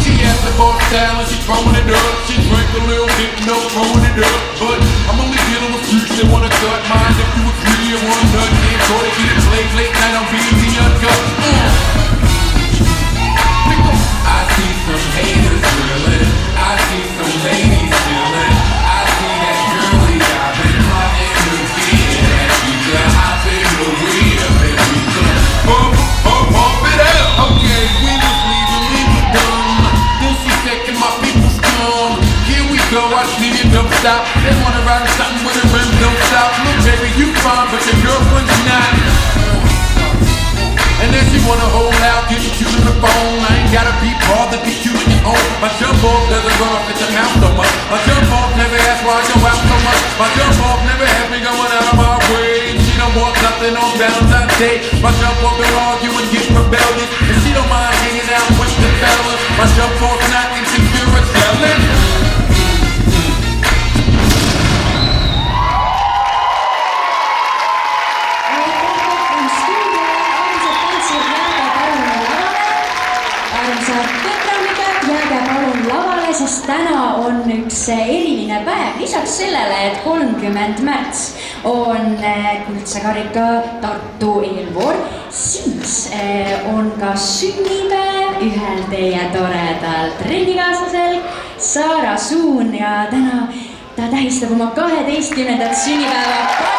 She asked the boss style and she throwing it up. She drank a little bit, no throwing it up. But I'm only dealing with freaks that wanna cut mine. If you agree, I want nut. Can't go to get it played late night on BET Uncut. I see some haters drilling. I see some ladies chilling. I see that girlie I've been plotting to get. You can hop in the wheel, baby. Pump it up. Okay, we was leaving, we were done. Then she said, can my people come? Here we go, I see you don't stop. They wanna ride something with a rim, don't stop. Look, baby, you fine, but your girlfriend's not. And then she wanna hold out, get you to the phone. I ain't gotta be bothered, be cute in your own. My jump off doesn't run off at the mouth so much. My jump off never asked why I go out so much. My jump off never had me going out of my way. She don't want nothing on Valentine's Day. My jump off don't argue and get rebellious. And she don't mind hanging out with the fellas. My jump off not insecure or jealous. Jääge palun lavale, sest täna on üks eriline päev. Lisaks sellele, et 30. märts on Kuldse Karika Tartu eelvoor, siis on ka sünnipäev ühel teie toredal trennikaaslasel Saara Suun ja täna ta tähistab oma 12. sünnipäeva.